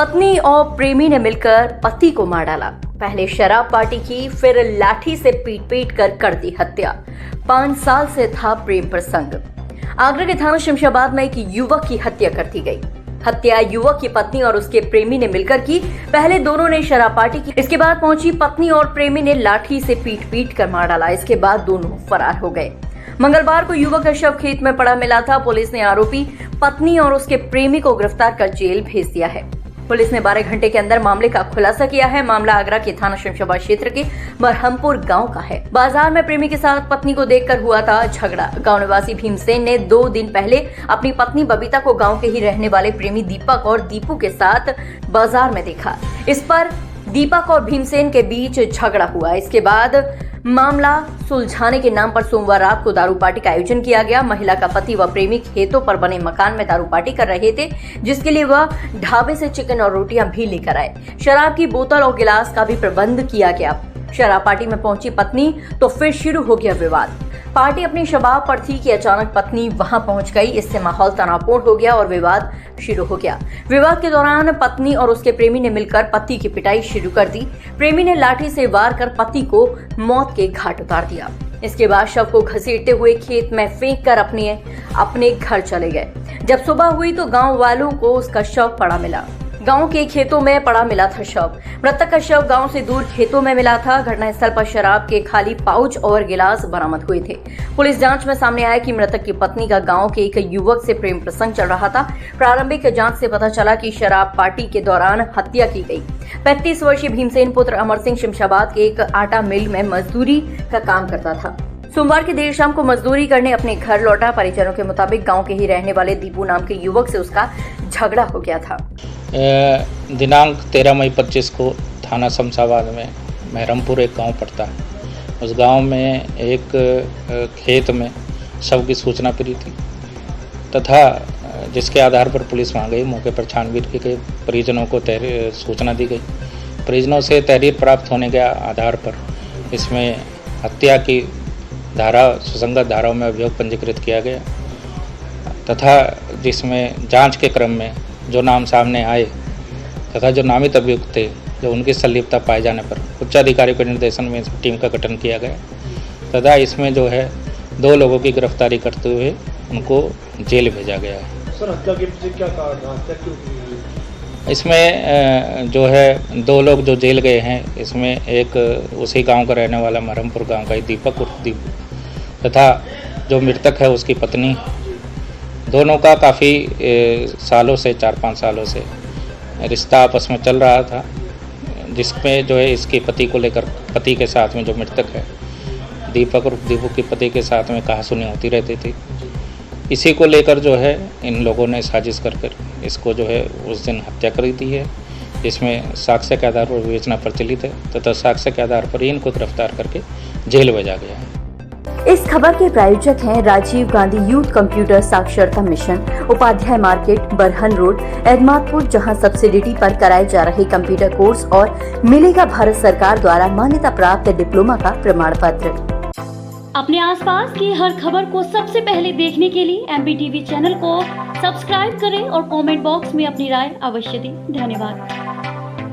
पत्नी और प्रेमी ने मिलकर पति को मार डाला। पहले शराब पार्टी की, फिर लाठी से पीट कर दी हत्या। 5 साल से था प्रेम प्रसंग। आगरा के थाना शमशाबाद में एक युवक की हत्या कर दी गई। हत्या युवक की पत्नी और उसके प्रेमी ने मिलकर की। पहले दोनों ने शराब पार्टी की, इसके बाद पहुंची पत्नी और प्रेमी ने लाठी से पीट कर मार डाला। इसके बाद दोनों फरार हो गए। मंगलवार को युवक का शव खेत में पड़ा मिला था। पुलिस ने आरोपी पत्नी और उसके प्रेमी को गिरफ्तार कर जेल भेज दिया है। पुलिस ने 12 घंटे के अंदर मामले का खुलासा किया है। मामला आगरा के थाना शमशाबाद क्षेत्र के बरहमपुर गांव का है। बाजार में प्रेमी के साथ पत्नी को देखकर हुआ था झगड़ा। गांव निवासी भीमसेन ने 2 दिन पहले अपनी पत्नी बबीता को गांव के ही रहने वाले प्रेमी दीपक और दीपू के साथ बाजार में देखा। इस पर दीपक और भीमसेन के बीच झगड़ा हुआ। इसके बाद मामला सुलझाने के नाम पर सोमवार रात को दारू पार्टी का आयोजन किया गया। महिला का पति व प्रेमी खेतों पर बने मकान में दारू पार्टी कर रहे थे, जिसके लिए वह ढाबे से चिकन और रोटियां भी लेकर आए। शराब की बोतल और गिलास का भी प्रबंध किया गया। शराब पार्टी में पहुंची पत्नी तो फिर शुरू हो गया विवाद। पार्टी अपनी शबाब पर थी कि अचानक पत्नी वहां पहुंच गई। इससे माहौल तनावपूर्ण हो गया और विवाद शुरू हो गया। विवाद के दौरान पत्नी और उसके प्रेमी ने मिलकर पति की पिटाई शुरू कर दी। प्रेमी ने लाठी से वार कर पति को मौत के घाट उतार दिया। इसके बाद शव को घसीटते हुए खेत में फेंक कर अपने घर चले गए। जब सुबह हुई तो गांव वालों को उसका शव पड़ा मिला। गांव के खेतों में पड़ा मिला था शव। मृतक का शव गांव से दूर खेतों में मिला था। घटनास्थल पर शराब के खाली पाउच और गिलास बरामद हुए थे। पुलिस जांच में सामने आया कि मृतक की पत्नी का गांव के एक युवक से प्रेम प्रसंग चल रहा था। प्रारंभिक जांच से पता चला कि शराब पार्टी के दौरान हत्या की गई। 35 वर्षीय भीमसेन पुत्र अमर सिंह शमशाबाद के एक आटा मिल में मजदूरी का काम करता था। सोमवार की देर शाम को मजदूरी करने अपने घर लौटा। परिजनों के मुताबिक गांव के ही रहने वाले दीपू नाम के युवक से उसका झगड़ा हो गया था। दिनांक 13 मई 25 को थाना शमशाबाद में महरमपुर एक गांव पड़ता है। उस गांव में एक खेत में शव की सूचना मिली थी तथा जिसके आधार पर पुलिस वहां गई। मौके पर छानबीन की गई। परिजनों को सूचना दी गई। परिजनों से तहरीर प्राप्त होने के आधार पर इसमें हत्या की सुसंगत धाराओं में अभियोग पंजीकृत किया गया तथा जिसमें जांच के क्रम में जो नाम सामने आए तथा जो नामित अभियुक्त थे, जो उनकी संलिप्तता पाए जाने पर उच्च अधिकारी के निर्देशन में टीम का गठन किया गया तथा इसमें जो है 2 लोगों की गिरफ्तारी करते हुए उनको जेल भेजा गया है। सर, हत्या के पीछे क्या कारण है? हत्या क्यों की गई? इसमें जो है 2 लोग जो जेल गए हैं, इसमें एक उसी गांव का रहने वाला महरमपुर गांव का ही दीपक उर्फ दीपू तथा जो मृतक है उसकी पत्नी। दोनों का काफ़ी सालों से 4-5 सालों से रिश्ता आपस में चल रहा था, जिसमें जो है इसके पति को लेकर पति के साथ में जो मृतक है दीपक और दीपू के पति के साथ में कहासुनी होती रहती थी। इसी को लेकर जो है इन लोगों ने साजिश कर इसको जो है उस दिन हत्या कर दी है, जिसमें साक्ष्य के आधार पर विवेचना प्रचलित है तथा साक्ष्य के आधार पर इनको गिरफ्तार करके जेल भेजा गया है। इस खबर के प्रायोजक हैं राजीव गांधी यूथ कंप्यूटर साक्षरता mission, Upadhyay market, Barhan road, Admatpur, जहां सब्सिडिटी पर कराए जा रहे कंप्यूटर कोर्स और मिलेगा भारत सरकार द्वारा मान्यता प्राप्त डिप्लोमा का प्रमाण पत्र। अपने आसपास की हर खबर को सबसे पहले देखने के लिए MBTV चैनल को सब्सक्राइब करें और कमेंट बॉक्स में अपनी राय अवश्य दें। धन्यवाद।